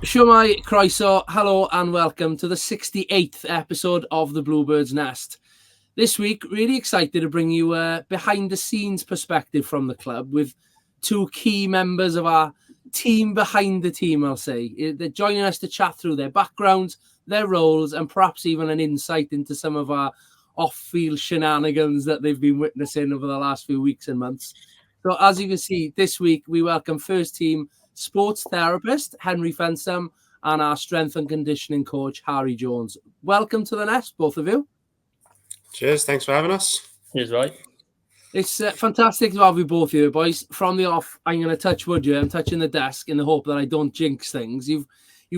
Shwmai, croeso, hello and welcome to the 68th episode of the Bluebirds Nest. This week, really excited to bring you a behind-the-scenes perspective from the club with two key members of our team behind the team, I'll say. They're joining us to chat through their backgrounds, their roles, and perhaps even an insight into some of our off-field shenanigans that they've been witnessing over the last few weeks and months. So as you can see, this week we welcome first team sports therapist Henry Fensome and our strength and conditioning coach Harry Jones. Welcome to the Nest, both of you. Cheers, thanks for having us. Cheers, right. It's fantastic to have you both here, boys. From the off, I'm going to touch wood here. I'm touching the desk in the hope that I don't jinx things. You've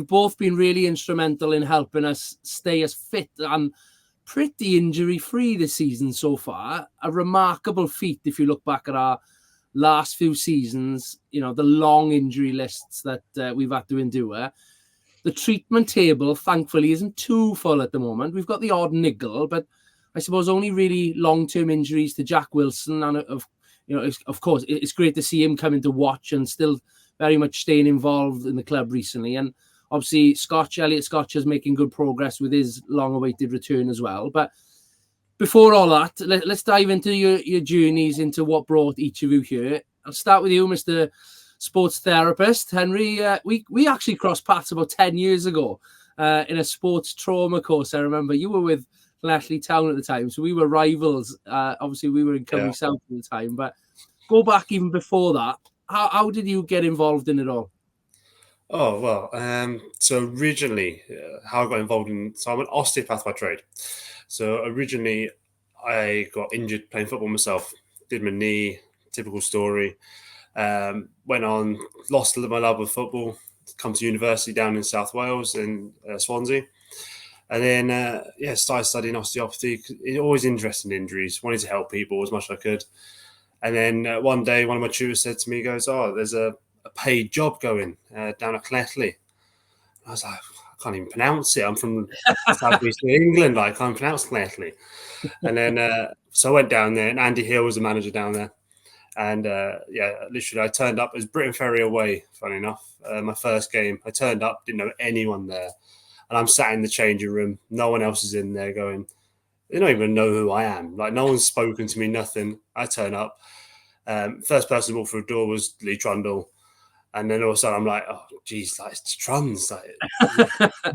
both been really instrumental in helping us stay as fit and pretty injury-free this season so far. A remarkable feat if you look back at our last few seasons, you know, the long injury lists that we've had to endure. The treatment table, thankfully, isn't too full at the moment. We've got the odd niggle, but I suppose only really long-term injuries to Jack Wilson. And, of course, it's great to see him coming to watch and still very much staying involved in the club recently. And obviously, Elliot Scotch is making good progress with his long-awaited return as well. But before all that, let's dive into your journeys into what brought each of you here. I'll start with you, Mr. Sports Therapist. Henry, we actually crossed paths about 10 years ago in a sports trauma course. I remember you were with Leslie Town at the time, so we were rivals. Obviously, we were in Cymru South at the time, but go back even before that. How did you get involved in it all? Oh, well, so originally, how I got involved so I'm an osteopath by trade. So originally, I got injured playing football myself, did my knee, typical story. Went on, lost my love of football, come to university down in South Wales in Swansea. And then, started studying osteopathy. Always interested in injuries, wanted to help people as much as I could. And then one day, one of my tutors said to me, he goes, "Oh, there's a paid job going down at Cletley." I was like, I can't even pronounce it. I'm from southeast England. I can't pronounce Cletley. And then, so I went down there, and Andy Hill was the manager down there. And literally, I turned up as Britain Ferry away. Funny enough, my first game, I turned up, didn't know anyone there, and I'm sat in the changing room. No one else is in there. Going, they don't even know who I am. Like, no one's spoken to me. Nothing. I turn up. First person to walk through the door was Lee Trundle. And then all of a sudden I'm like, oh, geez, like, it's Truns, like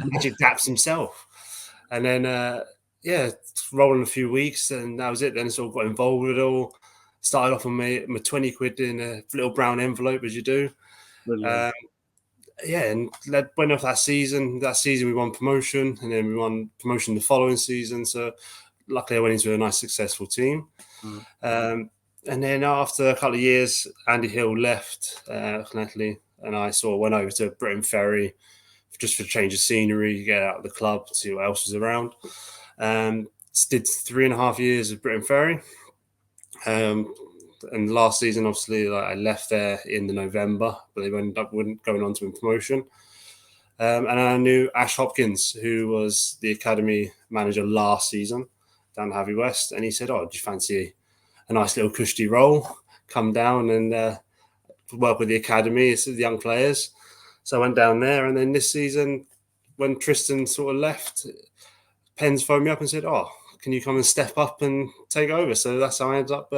Magic Daps himself. And then, rolling a few weeks, and that was it. Then I sort of got involved with it all. Started off on my 20 quid in a little brown envelope, as you do. And went off that season. That season we won promotion, and then we won promotion the following season. So luckily I went into a nice, successful team. And then after a couple of years, Andy Hill left Connecticut, and I went over to Britain Ferry just for a change of scenery, get out of the club, see what else was around. Did 3.5 years of Britain Ferry. And last season, obviously, I left there in the November, but they ended up going on to promotion. And I knew Ash Hopkins, who was the academy manager last season down at Harvey West, and he said, "Oh, do you fancy a nice little cushy role, come down and work with the academy, the young players?" So I went down there, and then this season, when Tristan sort of left, Penn's phoned me up and said, "Oh, can you come and step up and take over?" So that's how I ended up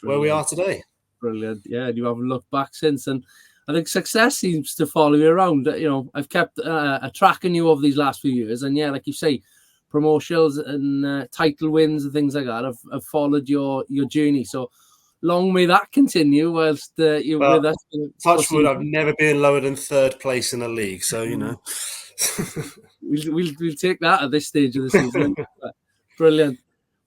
where we are today. Brilliant. Yeah, you haven't looked back since, and I think success seems to follow you around. You know, I've kept a tracking you over these last few years, and yeah, like you say, promotions and title wins and things like that have followed your journey. So long may that continue whilst you're with us. Touch wood, I've never been lower than third place in the league, so you know. we'll take that at this stage of the season. Brilliant.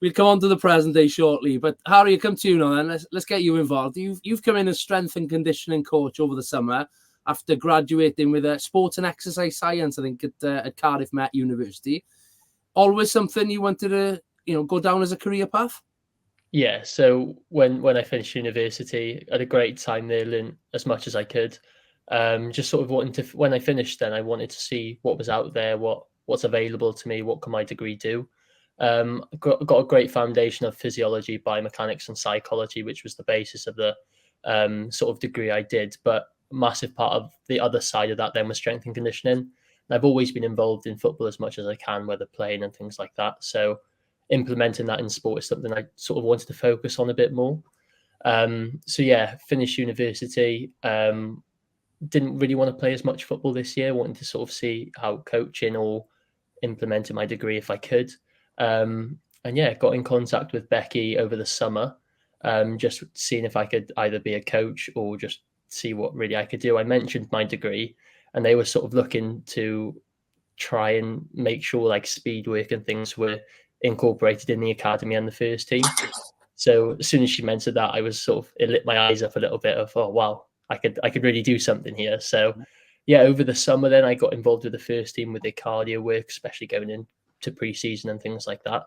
We'll come on to the present day shortly, but Harry, I come to you now. Then let's get you involved. You've come in as strength and conditioning coach over the summer after graduating with a sports and exercise science, I think, at Cardiff Met University. Always something you wanted to, go down as a career path? Yeah. So when I finished university, I had a great time there, learned as much as I could. Just sort of wanting to, when I finished, then I wanted to see what was out there, what's available to me, what can my degree do. Got a great foundation of physiology, biomechanics, and psychology, which was the basis of the sort of degree I did. But massive part of the other side of that then was strength and conditioning. And I've always been involved in football as much as I can, whether playing and things like that. So implementing that in sport is something I sort of wanted to focus on a bit more. So yeah, finished university. Didn't really want to play as much football this year. Wanted to sort of see how coaching or implementing my degree if I could. And yeah, got in contact with Becky over the summer, just seeing if I could either be a coach or just see what really I could do. I mentioned my degree, and they were sort of looking to try and make sure like speed work and things were incorporated in the academy and the first team. So as soon as she mentioned that, I was sort of, it lit my eyes up a little bit of, oh wow, I could really do something here. So yeah, over the summer then I got involved with the first team with their cardio work, especially going into pre-season and things like that.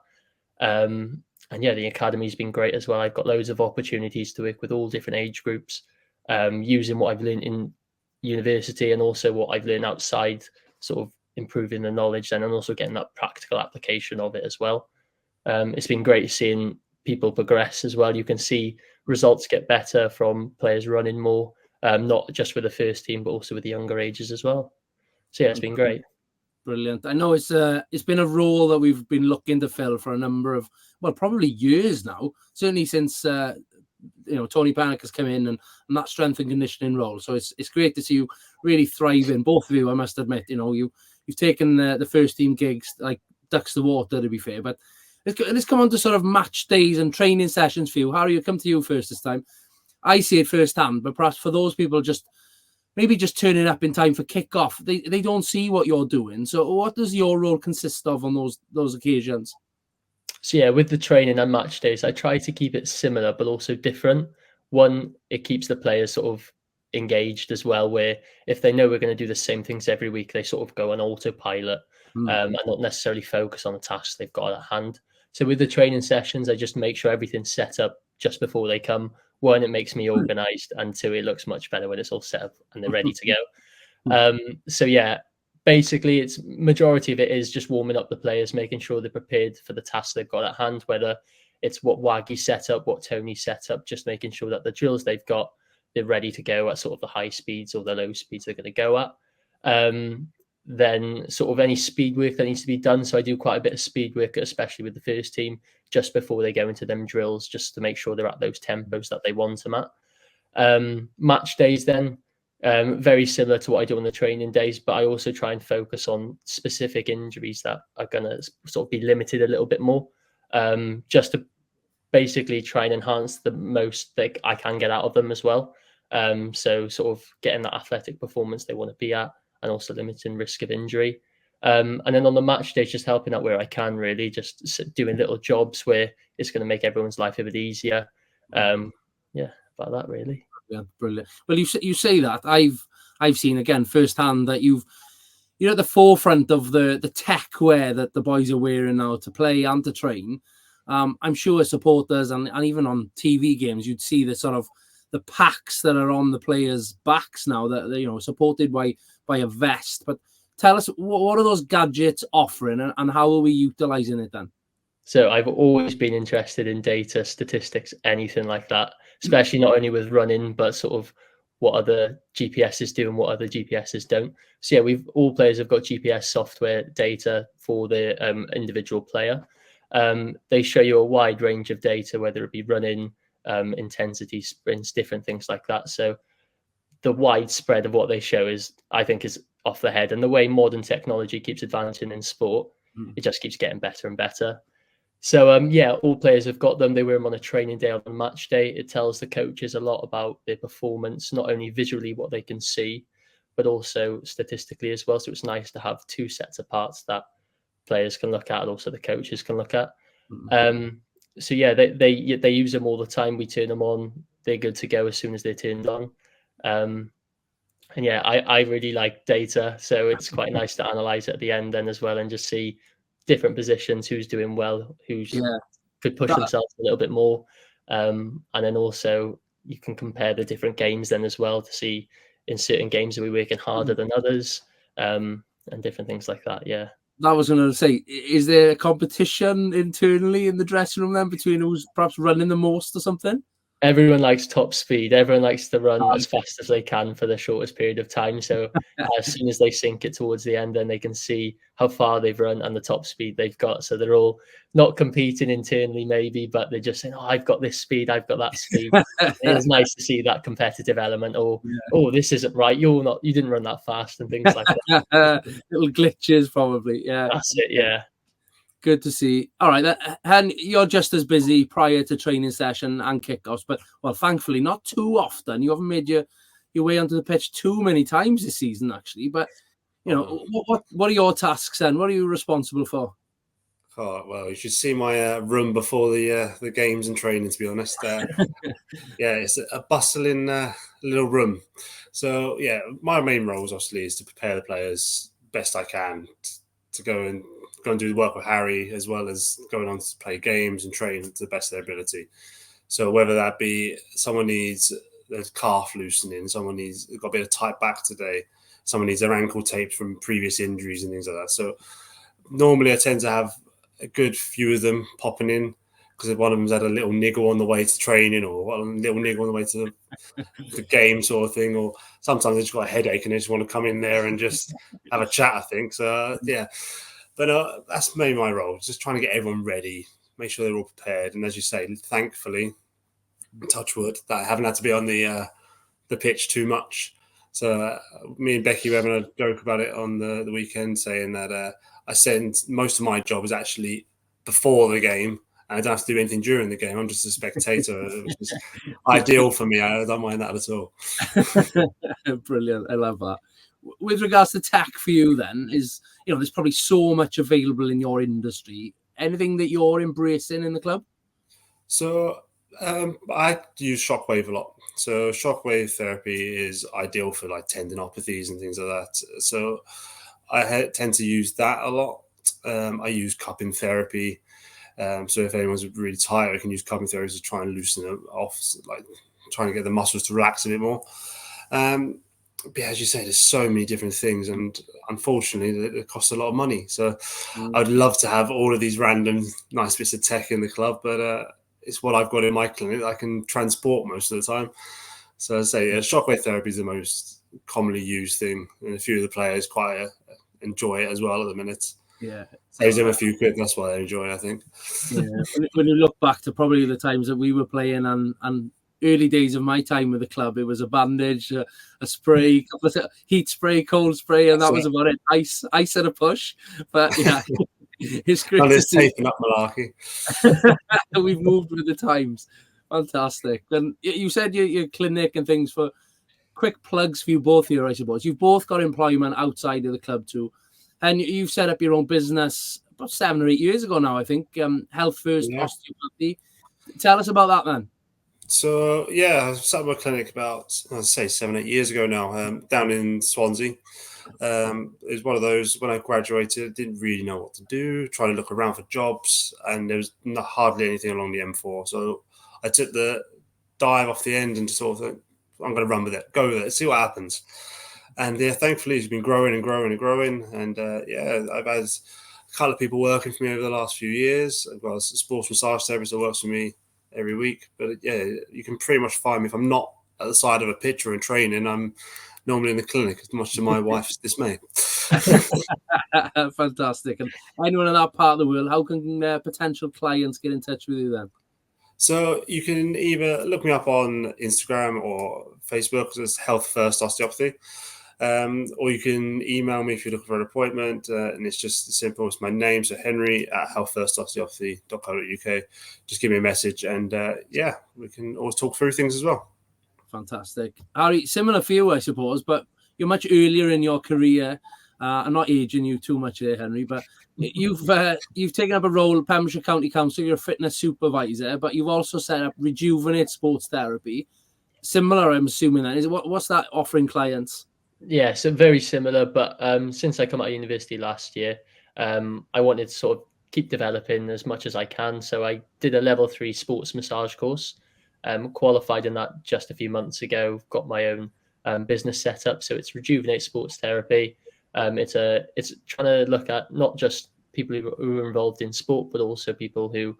And yeah, the academy's been great as well. I've got loads of opportunities to work with all different age groups, using what I've learned in university and also what I've learned outside, sort of improving the knowledge then, and also getting that practical application of it as well. It's been great seeing people progress as well. You can see results get better from players running more, not just with the first team, but also with the younger ages as well. So yeah, it's been great. Brilliant. I know it's been a role that we've been looking to fill for a number of, well, probably years now. Certainly since Tony Panic has come in and that strength and conditioning role. So it's great to see you really thriving. Both of you, I must admit, you've taken the first team gigs like ducks to water, to be fair. But let's come on to sort of match days and training sessions for you. Harry, I'll come to you first this time. I see it firsthand, but perhaps for those people maybe just turning up in time for kickoff, they don't see what you're doing. So what does your role consist of on those occasions? So yeah, with the training and match days, I try to keep it similar, but also different. One, it keeps the players sort of engaged as well, where if they know we're going to do the same things every week, they sort of go on autopilot and not necessarily focus on the tasks they've got at hand. So with the training sessions, I just make sure everything's set up just before they come. One, it makes me organized, and two, it looks much better when it's all set up and they're ready to go. So yeah, basically it's majority of it is just warming up the players, making sure they're prepared for the tasks they've got at hand, whether it's what Waggy set up, what Tony set up, just making sure that the drills they've got, they're ready to go at sort of the high speeds or the low speeds they're going to go at. Then sort of any speed work that needs to be done. So I do quite a bit of speed work, especially with the first team, just before they go into them drills, just to make sure they're at those tempos that they want them at. Match days then, very similar to what I do on the training days, but I also try and focus on specific injuries that are going to sort of be limited a little bit more, just to basically try and enhance the most that I can get out of them as well. So sort of getting that athletic performance they want to be at, and also limiting risk of injury. And then on the match day, just helping out where I can, really, just doing little jobs where it's going to make everyone's life a bit easier. Yeah, about that, really. Yeah, brilliant. Well, you say that. I've seen, again, firsthand that you're at the forefront of the tech wear that the boys are wearing now to play and to train. I'm sure supporters and even on TV games, you'd see the sort of the packs that are on the players' backs now that supported by a vest. But tell us, what are those gadgets offering, and how are we utilizing it then? So I've always been interested in data, statistics, anything like that, especially not only with running, but sort of what other GPSs do and what other GPSs don't. So yeah, all players have got GPS software data for the individual player. They show you a wide range of data, whether it be running, intensity, sprints, different things like that. So the widespread of what they show I think is off the head. And the way modern technology keeps advancing in sport, it just keeps getting better and better. So yeah, all players have got them. They wear them on a training day, on a match day. It tells the coaches a lot about their performance, not only visually what they can see, but also statistically as well. So it's nice to have two sets of parts that players can look at and also the coaches can look at. So yeah, they use them all the time. We turn them on. They're good to go as soon as they're turned on. And yeah, I really like data. So it's quite nice to analyze it at the end then as well, and just see different positions, who's doing well, could push themselves a little bit more. And then also you can compare the different games then as well to see in certain games are we working harder than others, and different things like that. Yeah. That was going to say, is there a competition internally in the dressing room then between who's perhaps running the most or something? everyone likes top speed. Everyone likes to run as fast as they can for the shortest period of time. So as soon as they sink it towards the end, then they can see how far they've run and the top speed they've got. So they're all not competing internally, maybe, but they're just saying, "Oh, I've got this speed, I've got that speed." It's nice to see that competitive element. Or, "Oh, this isn't right. You didn't run that fast," and things like that. Little glitches, probably. Yeah, that's it. Yeah. Good to see. All right, and you're just as busy prior to training session and kickoffs, but well, thankfully not too often. You haven't made your way onto the pitch too many times this season, actually. But you know, what are your tasks then? What are you responsible for? Oh, well, you should see my room before the games and training. To be honest, it's a bustling little room. So yeah, my main role obviously is to prepare the players best I can to go and do the work with Harry, as well as going on to play games and train to the best of their ability. So whether that be someone needs a calf loosening, someone needs got a bit of tight back today, someone needs their ankle taped from previous injuries and things like that. So normally I tend to have a good few of them popping in, because one of them's had a little niggle on the way to training, or a little niggle on the way to the game sort of thing, or sometimes they just got a headache and they just want to come in there and just have a chat, I think. So yeah. But that's mainly my role, just trying to get everyone ready, make sure they're all prepared. And as you say, thankfully, touch wood, that I haven't had to be on the pitch too much. So me and Becky were having a joke about it on the weekend, saying that I said most of my job is actually before the game, and I don't have to do anything during the game. I'm just a spectator, which is ideal for me. I don't mind that at all. Brilliant. I love that. With regards to tech for you, then, there's probably so much available in your industry. Anything that you're embracing in the club? So I use shockwave a lot. So shockwave therapy is ideal for like tendinopathies and things like that. So I tend to use that a lot. I use cupping therapy. So if anyone's really tired, I can use cupping therapy to try and loosen them off, like trying to get the muscles to relax a bit more. But as you say, there's so many different things, and unfortunately, it costs a lot of money. So I'd love to have all of these random nice bits of tech in the club, but it's what I've got in my clinic that I can transport most of the time. So I say shockwave therapy is the most commonly used thing, and a few of the players quite enjoy it as well at the minute. Yeah, saves them a few quid. That's why they enjoy it, I think. Yeah, when you look back to probably the times that we were playing and early days of my time with the club, it was a bandage, a spray, a couple of heat spray, cold spray, and that was about it. Ice at a push. But yeah, it's great to see. Taping up malarkey. We've moved with the times. Fantastic. And you said your clinic and things. For quick plugs for you both here, I suppose. You've both got employment outside of the club too. And you've set up your own business about 7 or 8 years ago now, I think. Health First Osteopathy. Tell us about that, man. So, yeah, I set up my clinic about, I'd say 7, 8 years ago now, down in Swansea. It was one of those, when I graduated, didn't really know what to do, trying to look around for jobs, and there was hardly anything along the M4. So I took the dive off the end and just sort of thought, I'm going to run with it, go with it, see what happens. And yeah, thankfully, it's been growing and growing and growing. And I've had a couple of people working for me over the last few years. I've got a sports massage therapist that works for me every week. But yeah, you can pretty much find me if I'm not at the side of a pitch or in training. I'm normally in the clinic, much to my wife's dismay. Fantastic. And anyone in that part of the world, how can potential clients get in touch with you then? So you can either look me up on Instagram or Facebook, as Health First Osteopathy. Or you can email me if you're looking for an appointment, and it's just as simple as my name, so Henry at healthfirstosteopathy.co.uk. Just give me a message, and we can always talk through things as well. Fantastic. Harry, similar for you, I suppose, but you're much earlier in your career. I'm not aging you too much here, Henry, but you've taken up a role at Pembrokeshire County Council. You're a fitness supervisor, but you've also set up Rejuvenate Sports Therapy. Similar, I'm assuming. Then is it what's that offering clients? Yeah, so very similar, but since I come out of university last year, I wanted to sort of keep developing as much as I can. So I did a level 3 sports massage course, qualified in that just a few months ago, got my own business set up. So it's Rejuvenate Sports Therapy. It's trying to look at not just people who are involved in sport, but also people who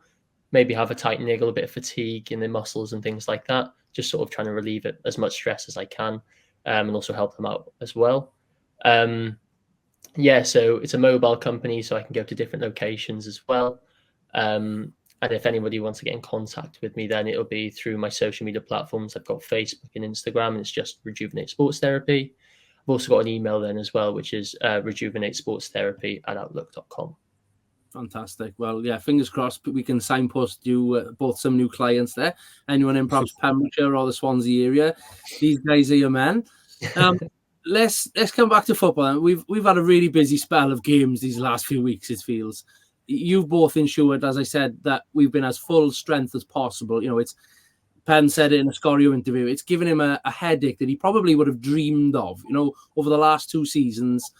maybe have a tight niggle, a bit of fatigue in their muscles and things like that. Just sort of trying to relieve it as much stress as I can, and also help them out as well. So it's a mobile company, so I can go to different locations as well. And if anybody wants to get in contact with me, then it'll be through my social media platforms. I've got Facebook and Instagram, and it's just Rejuvenate Sports Therapy. I've also got an email then as well, which is rejuvenatesportstherapy@outlook.com. Fantastic. Well, yeah, fingers crossed we can signpost you both some new clients there. Anyone in perhaps Pembrokeshire or the Swansea area, these guys are your men. Let's come back to football. We've had a really busy spell of games these last few weeks, it feels. You've both ensured, as I said, that we've been as full strength as possible. You know, it's Penn said it in a Scorio interview. It's given him a headache that he probably would have dreamed of. You know, over the last 2 seasons,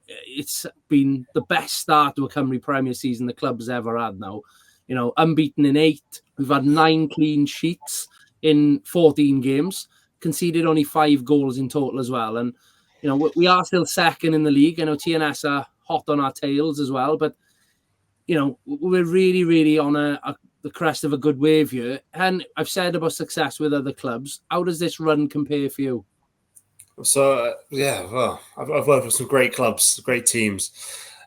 it's been the best start to a Cymru Premier season the club's ever had now. You know, unbeaten in 8. We've had 9 clean sheets in 14 games, conceded only 5 goals in total as well. And, you know, we are still second in the league. I know TNS are hot on our tails as well, but, you know, we're really, really on the crest of a good wave here. And I've said about success with other clubs. How does this run compare for you? So, well, I've worked with some great clubs, great teams.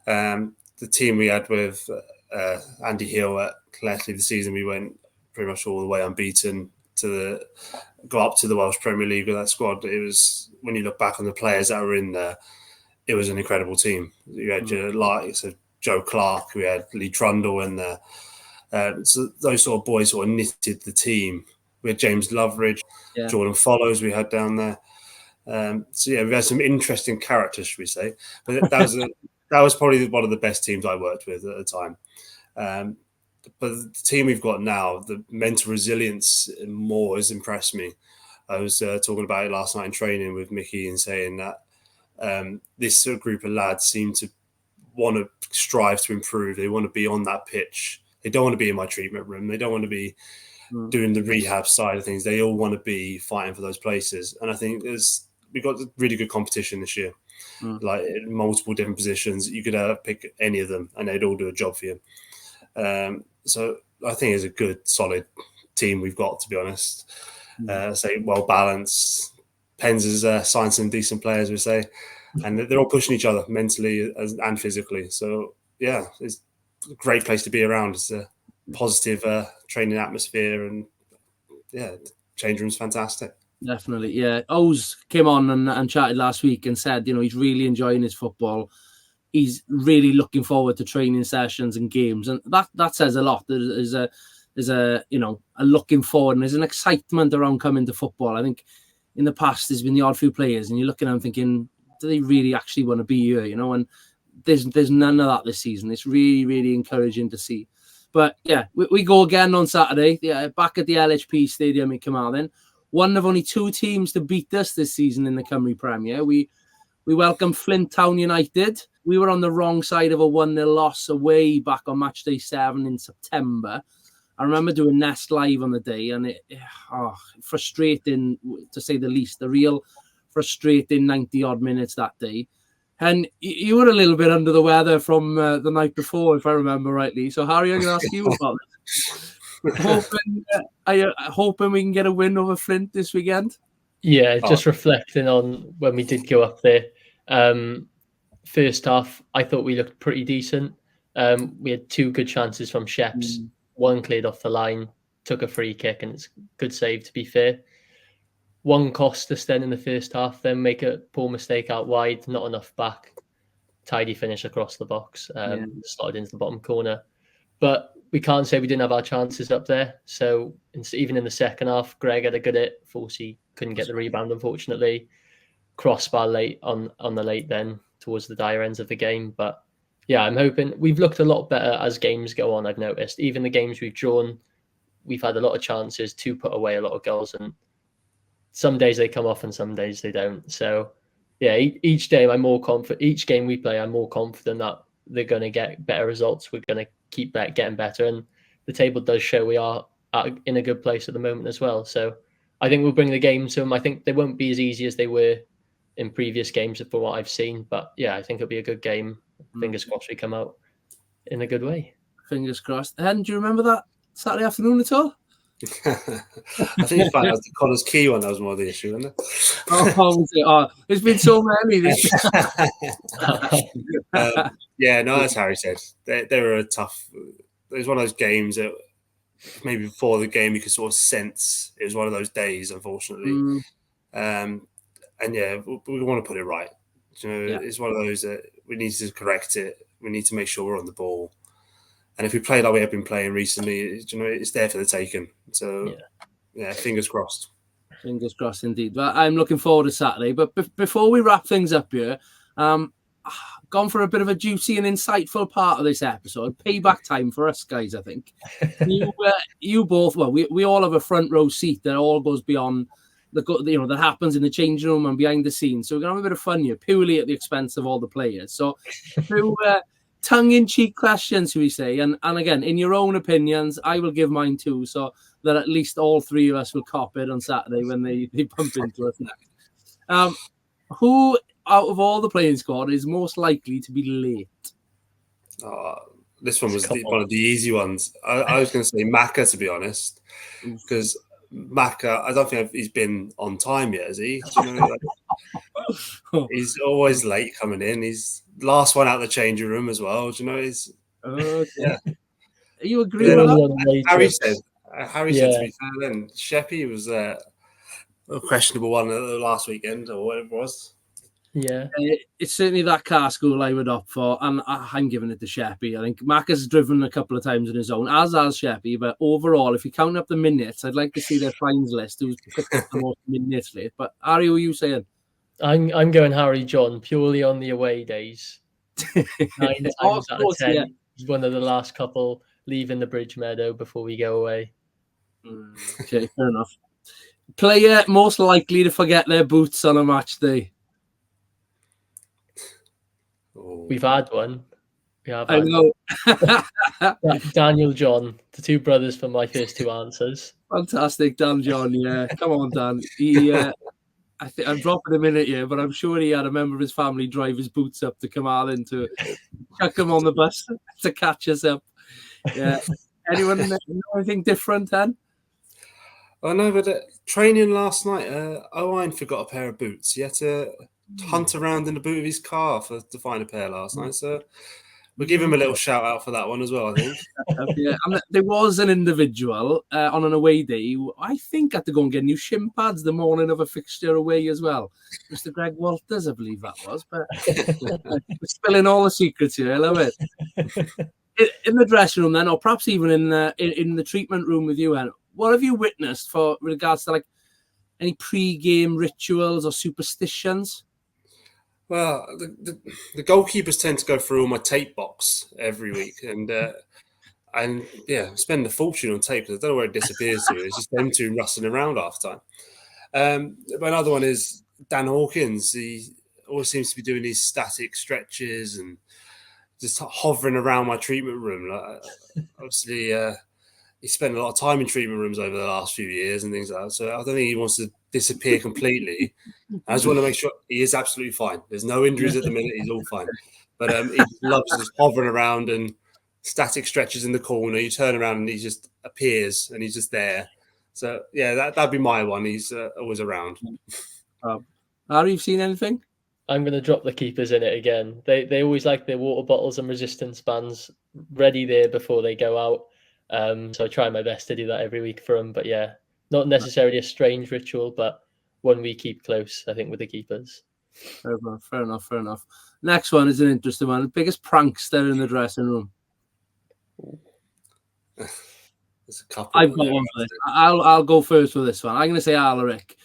The team we had with Andy Hill at Clethley this season, we went pretty much all the way unbeaten to go up to the Welsh Premier League with that squad. It was, when you look back on the players that were in there, it was an incredible team. You had your likes of Joe Clark, we had Lee Trundle in there. So those sort of boys sort of knitted the team. We had James Loveridge, Jordan Follows we had down there. We had some interesting characters, should we say? But that was probably one of the best teams I worked with at the time. But the team we've got now, the mental resilience more has impressed me. I was talking about it last night in training with Mickey and saying that this sort of group of lads seem to want to strive to improve. They want to be on that pitch. They don't want to be in my treatment room. They don't want to be doing the rehab side of things. They all want to be fighting for those places. And I think we've got really good competition this year, like in multiple different positions. You could pick any of them and they'd all do a job for you. So I think it's a good, solid team we've got, to be honest. Well balanced. Pens has signed some decent players, we say, and they're all pushing each other mentally and physically. So yeah, it's a great place to be around. It's a positive training atmosphere, and yeah, the change room's fantastic. Definitely, yeah. Oz came on and chatted last week and said, you know, he's really enjoying his football. He's really looking forward to training sessions and games, and that says a lot. There's a you know, a looking forward, and there's an excitement around coming to football. I think in the past there's been the odd few players, and you're looking at them thinking, do they really actually want to be here? You know, and there's none of that this season. It's really, really encouraging to see. But yeah, we go again on Saturday. Yeah, back at the LHP Stadium in Carmarthen. One of only 2 teams to beat us this season in the Cymru Premier. We welcome Flint Town United. We were on the wrong side of a 1-0 loss away back on match day 7 in September. I remember doing Nest live on the day, and frustrating to say the least. A real frustrating 90-odd minutes that day. And you were a little bit under the weather from the night before, if I remember rightly. So, Harry, I'm going to ask you about this. Hoping we can get a win over Flint this weekend? Yeah, just reflecting on when we did go up there. First half, I thought we looked pretty decent. We had 2 good chances from Sheps. One cleared off the line, took a free kick, and it's a good save, to be fair. One cost us then in the first half, then make a poor mistake out wide, not enough back. Tidy finish across the box, slotted into the bottom corner. But we can't say we didn't have our chances up there. So even in the second half, Greg had a good hit. Forsey couldn't get the rebound, unfortunately. Crossbar late on the late then towards the dire ends of the game. But yeah, I'm hoping we've looked a lot better as games go on, I've noticed. Even the games we've drawn, we've had a lot of chances to put away a lot of goals, and some days they come off and some days they don't. So yeah, each day I'm more confident. Each game we play, I'm more confident that they're going to get better results. We're going to keep getting better, and the table does show we are in a good place at the moment as well. So I think we'll bring the game to them. I think they won't be as easy as they were in previous games from what I've seen, but yeah, I think it'll be a good game. Fingers crossed we come out in a good way. Fingers crossed. And do you remember Saturday afternoon at all? I think you found out the Connors Key one. That was more the issue, wasn't it? There's been so many. Yeah, no, as Harry said, they were a tough. It was one of those games that maybe before the game you could sort of sense it was one of those days, unfortunately. And yeah, we want to put it right. It's one of those that we need to correct it. We need to make sure we're on the ball. And if we play like we have been playing recently, it's there for the taking. So, yeah, fingers crossed. Fingers crossed indeed. Well, I'm looking forward to Saturday. But before we wrap things up here, gone for a bit of a juicy and insightful part of this episode. Payback time for us guys, I think. You both, well, we all have a front row seat that all goes beyond that happens in the changing room and behind the scenes. So we're going to have a bit of fun here, purely at the expense of all the players. So through tongue-in-cheek questions, should we say, and again, in your own opinions, I will give mine too, so that at least all three of us will cop it on Saturday when they bump into us next. Who out of all the playing squad is most likely to be late? This one was one of the easy ones. I was going to say Maka, to be honest, because Maka, I don't think he's been on time yet, has he? He's always late coming in. He's last one out of the changing room as well. He's yeah. Are you agree with that? Harry said to me, then Sheppy was a questionable one last weekend or whatever it was. Yeah, it's certainly that car school I would opt for, and I'm giving it to Sheppy. I think Mac has driven a couple of times on his own, as has Sheppy. But overall, if you count up the minutes, I'd like to see their fines list. Who's picked up the most minutes late? But Harry, who are you saying? I'm going Harry John purely on the away days. 9 times out of 10, he's one of the last couple leaving the Bridge Meadow before we go away. Okay, fair enough. Player most likely to forget their boots on a match day. We've had one. I know. Daniel John, the two brothers for my first two answers. Fantastic, Dan John. Yeah, come on, Dan. I'm dropping him in it here, but I'm sure he had a member of his family drive his boots up to Carmarthen to chuck him on the bus to catch us up. Yeah. Anyone know anything different, then? Oh no, but training last night, Owen forgot a pair of boots. He had to hunt around in the boot of his car to find a pair last night. So we'll give him a little shout out for that one as well, I think. Yeah, and there was an individual on an away day who I think had to go and get new shin pads the morning of a fixture away as well. Mr. Greg Walters, I believe that was. But we're spilling all the secrets here. I love it. In the dressing room, then, or perhaps even in the treatment room with you, Hen, what have you witnessed for regards to like any pre-game rituals or superstitions? Well, the goalkeepers tend to go through all my tape box every week, and spend a fortune on tape because I don't know where it disappears to. It's just them two rustling around half time. But another one is Dan Hawkins. He always seems to be doing these static stretches and just hovering around my treatment room. Obviously, he spent a lot of time in treatment rooms over the last few years and things like that. So I don't think he wants to disappear completely. I just want to make sure he is absolutely fine. There's no injuries at the minute. He's all fine. But he loves just hovering around and static stretches in the corner. You turn around and he just appears and he's just there. So, yeah, that'd be my one. He's always around. Harry, you've seen anything? I'm going to drop the keepers in it again. They always like their water bottles and resistance bands ready there before they go out. So I try my best to do that every week for them. But yeah, not necessarily a strange ritual, but one we keep close, I think, with the keepers. Fair enough. Next one is an interesting one. The biggest prankster in the dressing room. There's a couple. I've got one for this. I'll go first for this one. I'm going to say Alaric.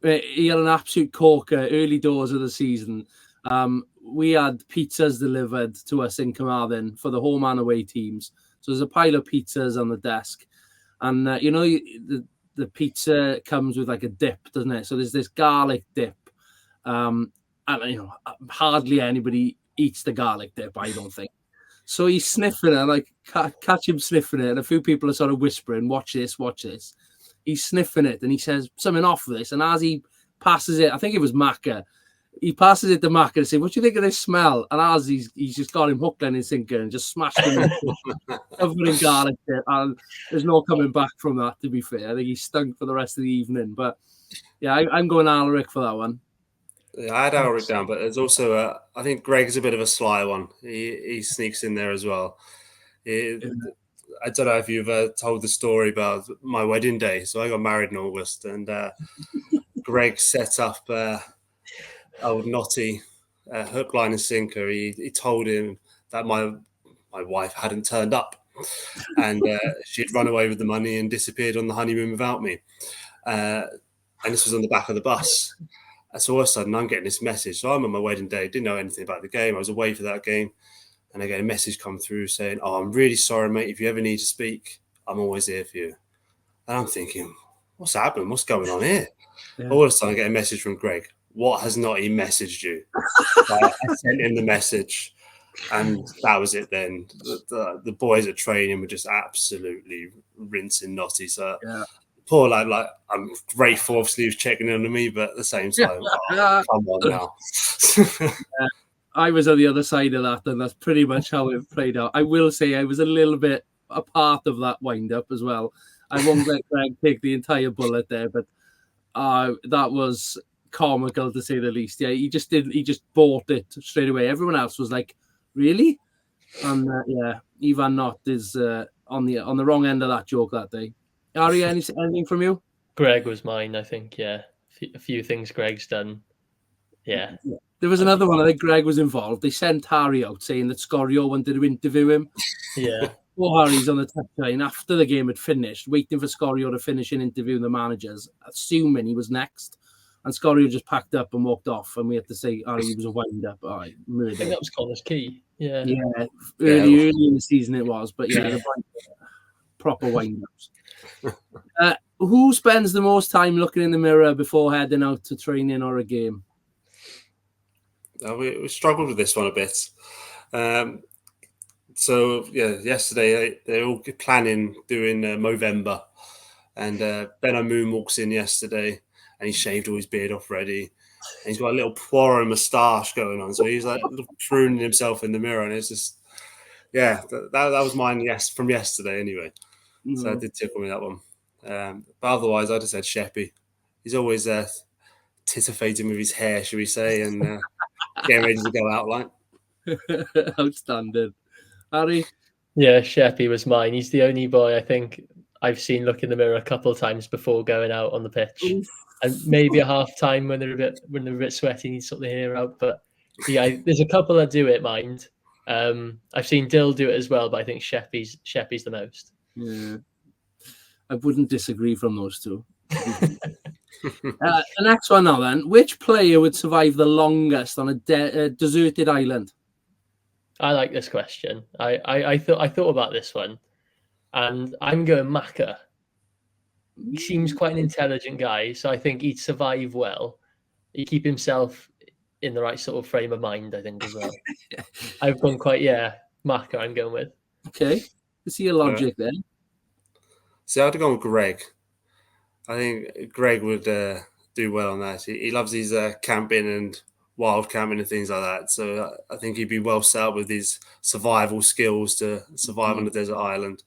He had an absolute corker early doors of the season. We had pizzas delivered to us in Carmarthen for the home and away teams. So there's a pile of pizzas on the desk. And, the pizza comes with like a dip, doesn't it? So there's this garlic dip. And, hardly anybody eats the garlic dip, I don't think. So he's sniffing it, like catch him sniffing it. And a few people are sort of whispering, watch this. He's sniffing it and he says something off this. And as he passes it, I think it was Macca, he passes it to Mac and says, "What do you think of this smell?" And as he's just got him hooked on his sinker and just smashed him covered in garlic dip. And there's no coming back from that, to be fair. I think he stunk for the rest of the evening. But yeah, I'm going Alaric for that one. Yeah, I had Alaric down, but there's also I think Greg's a bit of a sly one. He sneaks in there as well. I don't know if you've told the story about my wedding day. So I got married in August, and Greg set up old Notty hook, line, and sinker. He told him that my wife hadn't turned up, and she'd run away with the money and disappeared on the honeymoon without me. And this was on the back of the bus. So all of a sudden, I'm getting this message. So I'm on my wedding day, didn't know anything about the game. I was away for that game. And I get a message come through saying, "Oh, I'm really sorry, mate. If you ever need to speak, I'm always here for you." And I'm thinking, what's happened? What's going on here? Yeah. All of a sudden, I get a message from Greg. "What has not he messaged you?" I sent him the message. And that was it then. The boys at training were just absolutely rinsing Notty. So poor lad, like, I'm grateful, obviously, he was checking in on me, but at the same time, come on now. I was on the other side of that, and that's pretty much how it played out. I will say I was a little bit a part of that wind-up as well. I won't let Greg take the entire bullet there, but that was comical, to say the least. Yeah, he just bought it straight away. Everyone else was like, "Really?" And Ivan Knott is on the wrong end of that joke that day. Ari, anything from you? Greg was mine, I think. Yeah, a few things Greg's done. Yeah. There was another one. I think Greg was involved. They sent Harry out saying that Scorio wanted to interview him. Yeah. Poor Harry's on the touchline after the game had finished, waiting for Scorio to finish and interview the managers, assuming he was next. And Scorio just packed up and walked off, and we had to say, he was a wind-up. I think that was Connor's key. Yeah. Yeah, early in the season it was, but proper wind-ups. Who spends the most time looking in the mirror before heading out to training or a game? We struggled with this one a bit. So yesterday they're all planning doing Movember, and Ben Amoon walks in yesterday, and he shaved all his beard off already, and he's got a little Poirot moustache going on. So he's like pruning himself in the mirror, and it's just that was mine. Yes, from yesterday anyway. Mm-hmm. So it did tickle me, that one. But otherwise, I just said Sheppy. He's always titivating with his hair, should we say, and getting ready to go out like. Outstanding. Harry? Yeah, Sheppy was mine. He's the only boy I think I've seen look in the mirror a couple of times before going out on the pitch. Oof. And maybe a half time when they're a bit sweaty, needs sort the hair out. But yeah, there's a couple that do it, mind. I've seen Dill do it as well, but I think Sheppy's the most. Yeah. I wouldn't disagree from those two. The next one now then. Which player would survive the longest on a deserted island? I like this question. I thought about this one, and I'm going Maka. He seems quite an intelligent guy, so I think he'd survive well. He'd keep himself in the right sort of frame of mind, I think, as well. I've gone Maka I'm going with. Okay. I see your logic there. See, I'd go with Greg. I think Greg would do well on that. He loves his camping and wild camping and things like that. So I think he'd be well set up with his survival skills to survive on a desert island.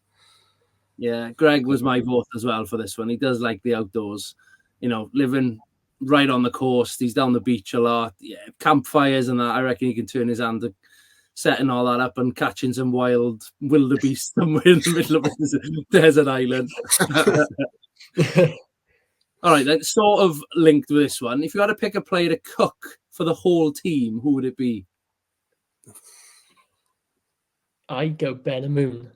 Yeah, Greg was my vote as well for this one. He does like the outdoors, living right on the coast. He's down the beach a lot. Yeah, campfires and that. I reckon he can turn his hand to setting all that up and catching some wild wildebeest somewhere in the middle of a desert island. All right, then, sort of linked with this one. If you had to pick a player to cook for the whole team, who would it be? I'd go Ben Amoon.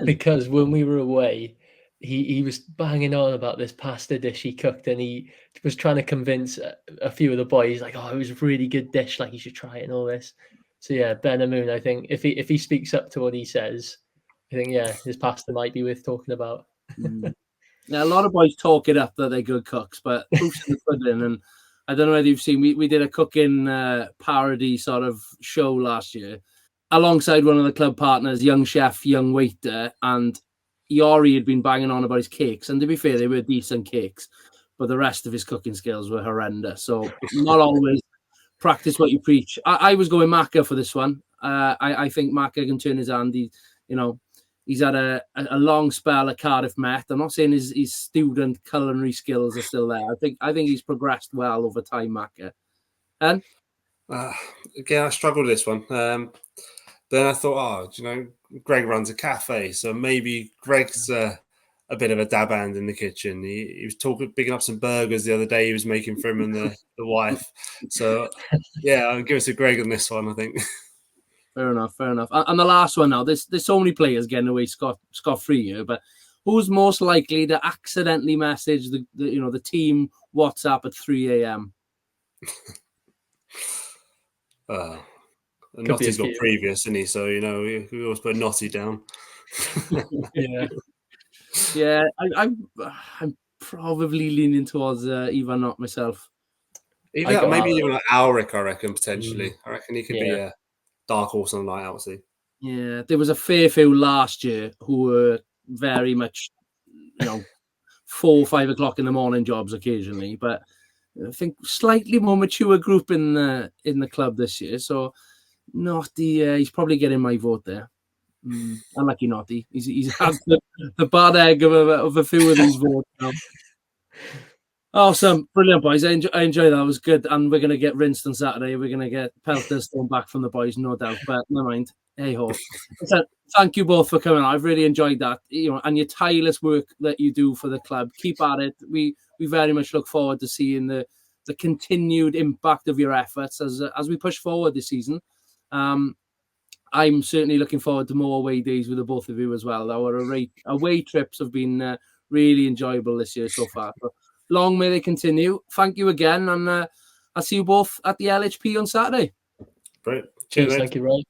Because when we were away, he was banging on about this pasta dish he cooked, and he was trying to convince a few of the boys, like, it was a really good dish, like, you should try it and all this. So yeah, Ben Amoon, I think if he speaks up to what he says, I think his pasta might be worth talking about. Yeah, a lot of boys talk it up that they're good cooks, but proof's in the pudding. And I don't know whether you've seen, we did a cooking parody sort of show last year alongside one of the club partners, young chef, young waiter, and Yori had been banging on about his cakes. And to be fair, they were decent cakes. but the rest of his cooking skills were horrendous. So not always practice what you preach. I was going Macca for this one. I think Macca can turn his hand. He's had a long spell at Cardiff Met. I'm not saying his student culinary skills are still there. I think he's progressed well over time, Macca. And again, I struggled with this one. Then I thought, Greg runs a cafe, so maybe Greg's a bit of a dab hand in the kitchen. He was picking up some burgers the other day. He was making for him and the wife. So yeah, I'll give it to Greg on this one, I think. Fair enough. And the last one now. There's so many players getting away scot-free here, but who's most likely to accidentally message the team WhatsApp at 3 a.m.? Notty's got previous, isn't he? So we always put Notty down. Yeah. I'm probably leaning towards Ivan Not myself. Maybe even like Alric, I reckon, potentially. I reckon he could be a dark horse on the night out. Yeah, there was a fair few last year who were very much, 4 or 5 o'clock in the morning jobs occasionally, but I think slightly more mature group in the club this year. So Notty, he's probably getting my vote there. Unlucky Notty. He's had the bad egg of a few of these votes now. Awesome. Brilliant, boys. I enjoy that. It was good. And we're going to get rinsed on Saturday. We're going to get pelters thrown back from the boys, no doubt. But never mind. Hey-ho. So, thank you both for coming on. I've really enjoyed that. And your tireless work that you do for the club. Keep at it. We very much look forward to seeing the continued impact of your efforts as we push forward this season. I'm certainly looking forward to more away days with the both of you as well. Our away trips have been really enjoyable this year so far. So long may they continue. Thank you again, and I'll see you both at the LHP on Saturday. Great. Cheers. Thank you, Ray.